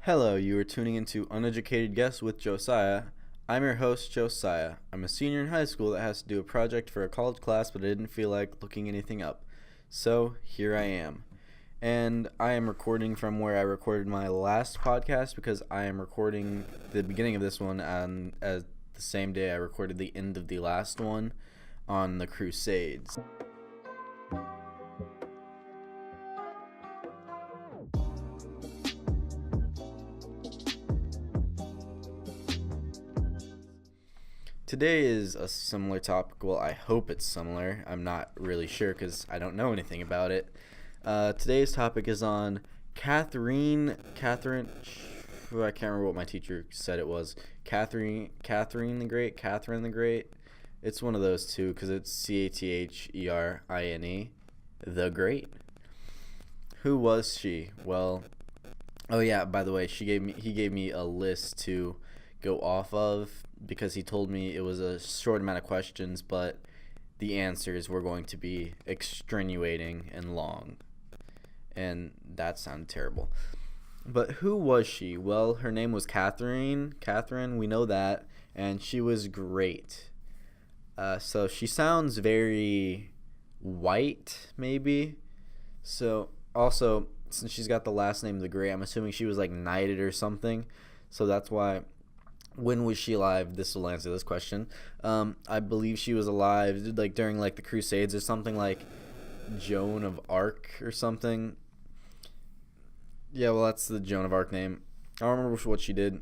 Hello, you are tuning into Uneducated Guests with Josiah. I'm your host, Josiah. I'm a senior in high school that has to do a project for a college class, but I didn't feel like looking anything up. So here I am. And I am recording from where I recorded my last podcast because I am recording the beginning of this one on as the same day I recorded the end of the last one on the Crusades. Today is a similar topic. Well, I hope it's similar. I'm not really sure because I don't know anything about it. Today's topic is on Catherine. I can't remember what my teacher said it was. Catherine the Great. It's one of those two because it's Catherine, the Great. Who was she? Well, oh yeah. By the way, he gave me a list to go off of because he told me it was a short amount of questions, but the answers were going to be extenuating and long. And that sounded terrible. But who was she? Well, her name was Catherine. Catherine, we know that. And she was great. So she sounds very white, maybe. So, also, since she's got the last name the Great, I'm assuming she was like knighted or something. So that's why. When was she alive? This will answer this question. I believe she was alive like during like the Crusades or something, like Joan of Arc or something. Yeah, well, that's the Joan of Arc name. I don't remember what she did.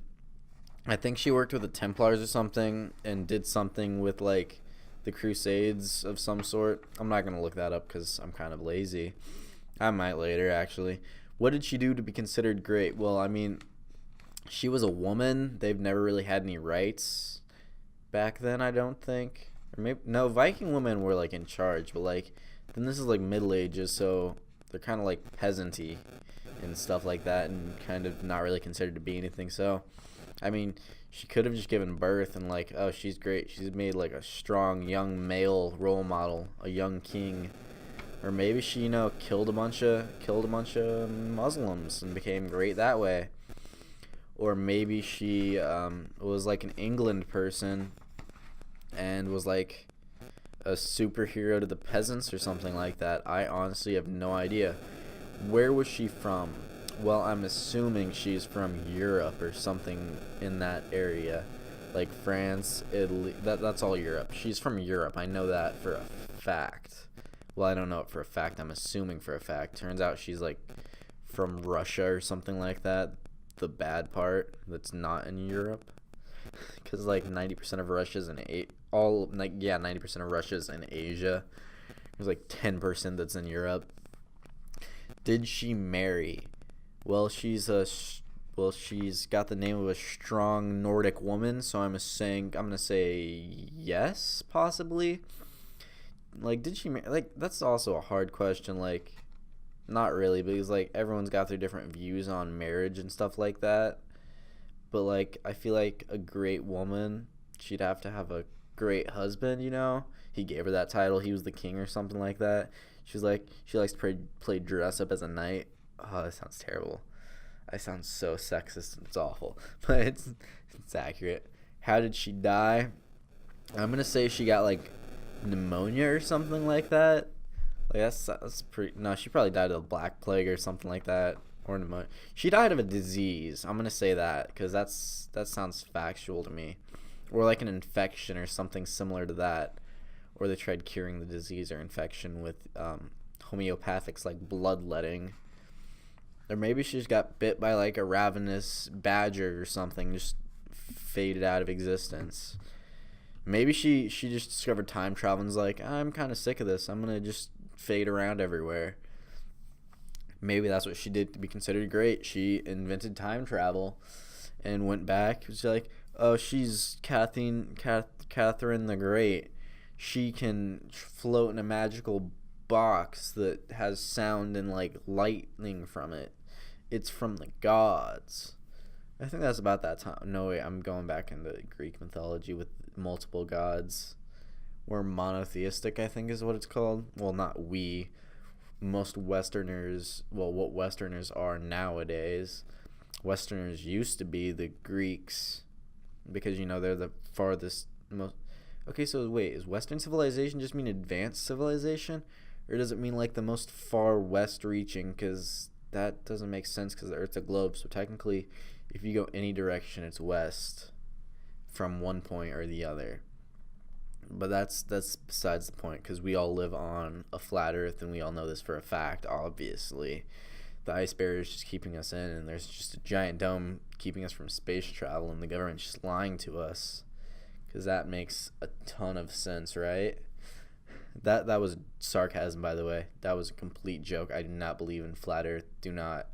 I think she worked with the Templars or something and did something with like the Crusades of some sort. I'm not gonna look that up because I'm kind of lazy. I might later, actually. What did she do to be considered great? Well, I mean, she was a woman. They've never really had any rights back then, I don't think. Or maybe no, Viking women were like in charge, but like then this is like Middle Ages, so they're kind of like peasanty and stuff like that, and kind of not really considered to be anything. So, I mean, she could have just given birth and like, oh, she's great. She's made like a strong young male role model, a young king. Or maybe she, killed a bunch of Muslims and became great that way. Or maybe she was like an England person and was like a superhero to the peasants or something like that. I honestly have no idea. Where was she from? Well, I'm assuming she's from Europe or something in that area. Like France, Italy, that's all Europe. She's from Europe. I know that for a fact. Well, I don't know it for a fact. I'm assuming for a fact. Turns out she's like from Russia or something like that. The bad part that's not in Europe, because like 90% of Russia's in 90% of Russia's in Asia. There's like 10% that's in Europe. Did she marry? Well, she's got the name of a strong Nordic woman, so I'm gonna say yes, possibly. Like, did she marry? Like, that's also a hard question. Like, not really, because like everyone's got their different views on marriage and stuff like that. But like I feel like a great woman, she'd have to have a great husband, He gave her that title. He was the king or something like that. She likes to play dress up as a knight. Oh, that sounds terrible. I sound so sexist. It's awful. But it's accurate. How did she die? I'm gonna say she got like pneumonia or something like that. Like that's pretty. No, she probably died of the Black Plague or something like that, or pneumonia. She died of a disease. I'm gonna say that because that sounds factual to me, or like an infection or something similar to that, or they tried curing the disease or infection with homeopathics like bloodletting, or maybe she just got bit by like a ravenous badger or something, just faded out of existence. Maybe she just discovered time travel and was like, I'm kind of sick of this. I'm gonna just fade around everywhere. Maybe that's what she did to be considered great. She invented time travel and went back. It was like, oh, she's Catherine the Great. She can float in a magical box that has sound and like lightning from it. It's from the gods. I think that's about that time. No, wait, I'm going back into Greek mythology with multiple gods. We're monotheistic, I think is what it's called. Well, not we. Most Westerners, well, what Westerners are nowadays. Westerners used to be the Greeks, because they're the farthest most. Okay, so wait, is Western civilization just mean advanced civilization, or does it mean like the most far west reaching? Because that doesn't make sense, because the Earth's a globe. So technically, if you go any direction, it's west from one point or the other. But that's besides the point, because we all live on a flat Earth, and we all know this for a fact. Obviously, the ice barrier is just keeping us in, and there's just a giant dome keeping us from space travel, and the government's just lying to us, because that makes a ton of sense, right? That was sarcasm, by the way. That was a complete joke. I do not believe in flat Earth. Do not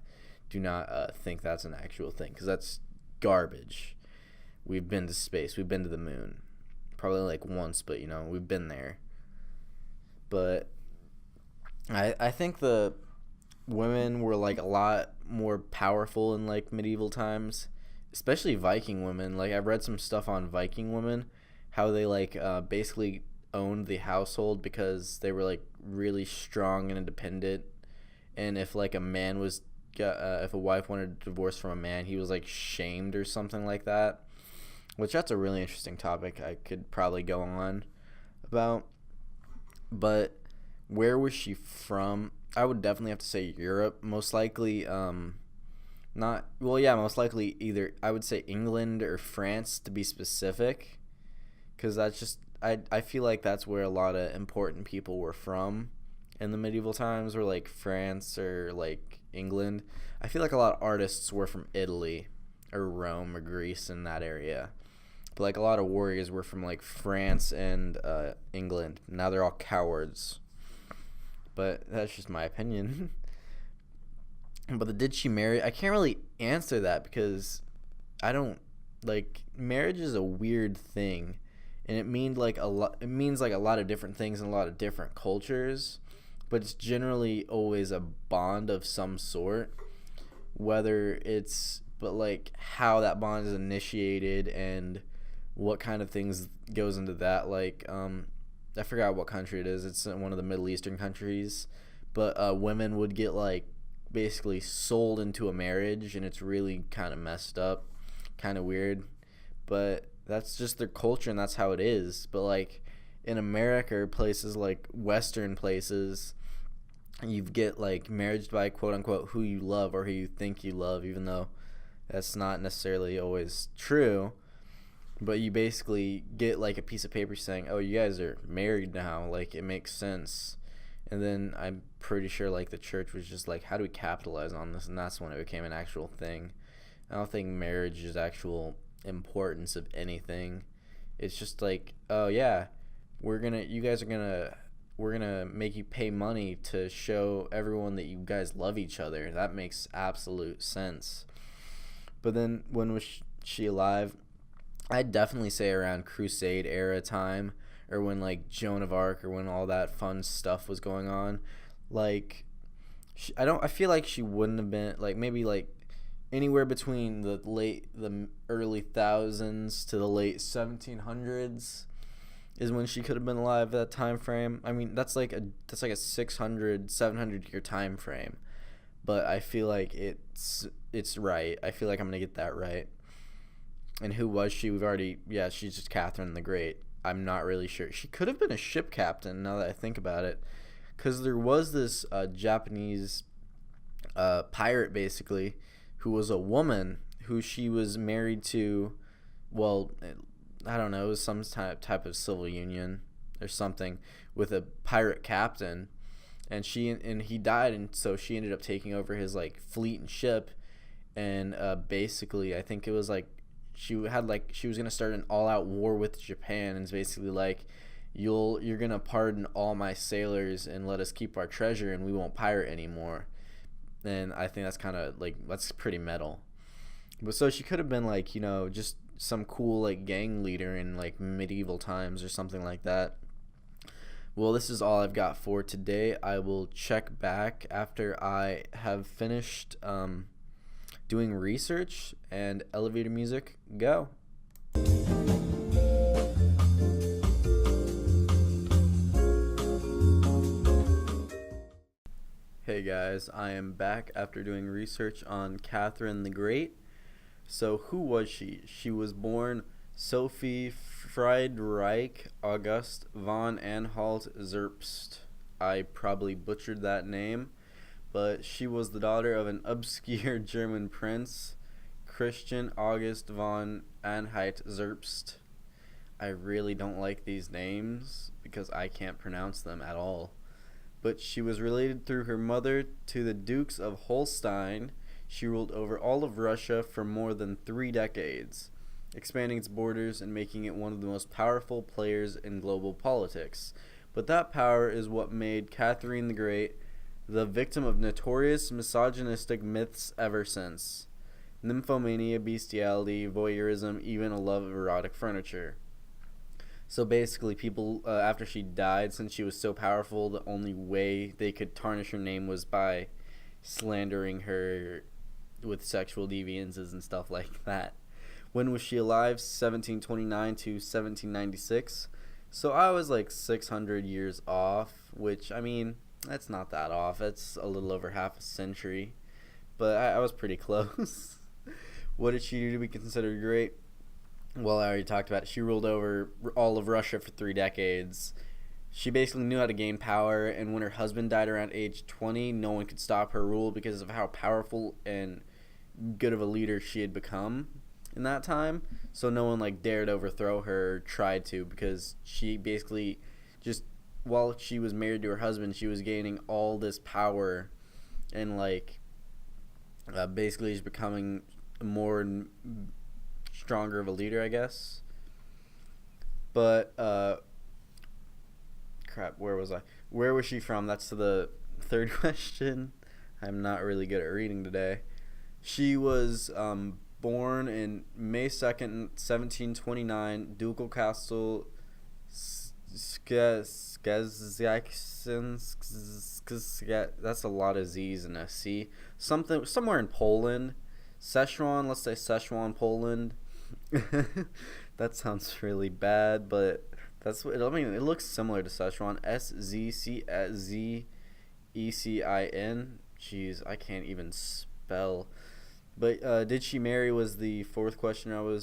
think that's an actual thing, because that's garbage. We've been to space. We've been to the moon. Probably like once, but we've been there. But I think the women were like a lot more powerful in like medieval times, especially Viking women. Like, I've read some stuff on Viking women, how they like basically owned the household because they were like really strong and independent. And if like a man was if a wife wanted a divorce from a man, he was like shamed or something like that. Which, that's a really interesting topic I could probably go on about. But where was she from? I would definitely have to say Europe. Most likely, most likely either, I would say England or France, to be specific. Because that's just, I feel like that's where a lot of important people were from in the medieval times, were like France or like England. I feel like a lot of artists were from Italy or Rome or Greece, in that area. But like a lot of warriors were from like France and England. Now they're all cowards. But that's just my opinion. But did she marry? I can't really answer that, because I don't like, marriage is a weird thing, and it means like a lot. It means like a lot of different things in a lot of different cultures. But it's generally always a bond of some sort. Whether it's, but like how that bond is initiated and what kind of things goes into that. Like, I forgot what country it is. It's one of the Middle Eastern countries. But women would get like basically sold into a marriage, and it's really kind of messed up, kind of weird. But that's just their culture, and that's how it is. But like in America or places like Western places, you get like marriage by quote unquote who you love or who you think you love, even though that's not necessarily always true. But you basically get like a piece of paper saying, oh, you guys are married now, like it makes sense. And then I'm pretty sure like the church was just like, how do we capitalize on this? And that's when it became an actual thing. I don't think marriage is actual importance of anything. It's just like, oh yeah, we're gonna make you pay money to show everyone that you guys love each other. That makes absolute sense. But then when was she alive? I'd definitely say around Crusade era time, or when like Joan of Arc, or when all that fun stuff was going on. Like, I feel like she wouldn't have been, like, maybe like anywhere between the early thousands to the late 1700s is when she could have been alive, that time frame. I mean, that's like a 700 year time frame. But I feel like it's right. I feel like I'm gonna get that right. And who was she? She's just Catherine the Great. I'm not really sure. She could have been a ship captain, now that I think about it. Because there was this Japanese pirate, basically, who was a woman, who she was married to, well, I don't know, it was some type of civil union or something, with a pirate captain. And he died, and so she ended up taking over his like fleet and ship. And basically, I think it was like, she was gonna start an all-out war with Japan, and it's basically like, you're gonna pardon all my sailors and let us keep our treasure, and we won't pirate anymore. And I think that's kind of like, that's pretty metal. But so she could have been like, just some cool like gang leader in like medieval times or something like that. Well, this is all I've got for today. I will check back after I have finished doing research. And elevator music, go. Hey Hey guys, I am back after doing research on Catherine the Great. So, who was she? She was born Sophie Friedrich August von Anhalt Zerbst. I probably butchered that name, but she was the daughter of an obscure German prince, Christian August von Anhalt Zerbst. I really don't like these names because I can't pronounce them at all. But she was related through her mother to the Dukes of Holstein. She ruled over all of Russia for more than 3 decades, expanding its borders and making it one of the most powerful players in global politics. But that power is what made Catherine the Great the victim of notorious misogynistic myths ever since. Nymphomania, bestiality, voyeurism, even a love of erotic furniture. So basically, people, after she died, since she was so powerful, the only way they could tarnish her name was by slandering her with sexual deviances and stuff like that. When was she alive? 1729 to 1796. So I was like 600 years off, which, I mean, that's not that off. That's a little over half a century. But I was pretty close. What did she do to be considered great? Well, I already talked about it. She ruled over all of Russia for 3 decades. She basically knew how to gain power, and when her husband died around age 20, no one could stop her rule because of how powerful and good of a leader she had become in that time. So no one dared overthrow her or tried to, because she basically just, while she was married to her husband, she was gaining all this power and basically just becoming more stronger of a leader, I guess. But where was I? Where was she from? That's the third question. I'm not really good at reading today. She was born in May 2nd, 1729, Ducal Castle, that's a lot of Z's and a C. Somewhere in Poland. Szechuan, let's say Szechuan, Poland. That sounds really bad, but that's what I mean. It looks similar to Szechuan. SZCZECIN. Jeez, I can't even spell. But did she marry was the fourth question or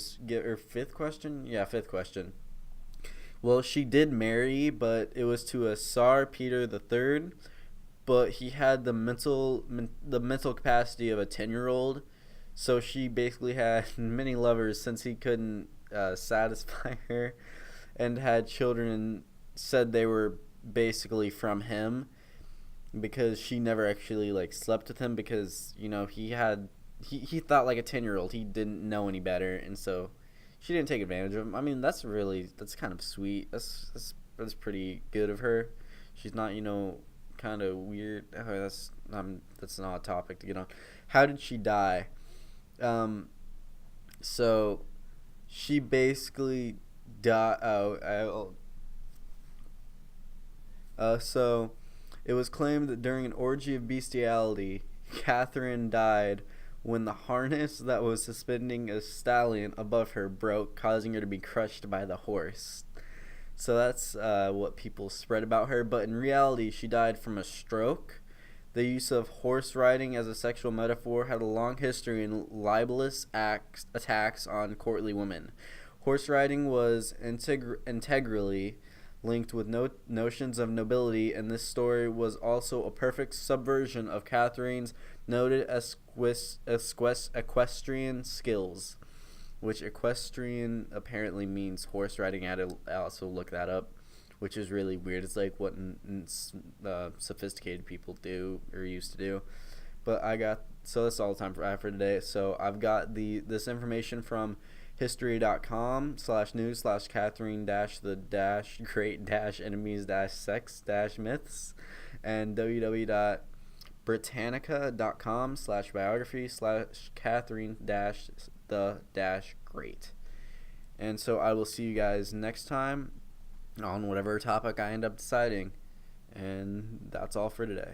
fifth question? Yeah, fifth question. Well, she did marry, but it was to a Tsar Peter III, but he had the mental capacity of a 10-year-old. So she basically had many lovers since he couldn't satisfy her, and had children and said they were basically from him, because she never actually slept with him, because he thought like a 10-year-old. He didn't know any better, and so she didn't take advantage of him. I mean, that's kind of sweet. That's pretty good of her. She's not kind of weird. That's not a topic to get on. How did she die? So she basically died. So it was claimed that during an orgy of bestiality, Catherine died when the harness that was suspending a stallion above her broke, causing her to be crushed by the horse. So that's what people spread about her. But in reality, she died from a stroke. The use of horse riding as a sexual metaphor had a long history in libelous attacks on courtly women. Horse riding was integrally linked with notions of nobility, and this story was also a perfect subversion of Catherine's noted equestrian skills, which equestrian apparently means horse riding. I also look that up, which is really weird. It's like what sophisticated people do or used to do. But so that's all the time I have for today. So I've got this information from history.com/news/Catherine-the-great-enemies-sex-myths and www.britannica.com/biography/Catherine-the-great. And so I will see you guys next time on whatever topic I end up deciding. And that's all for today.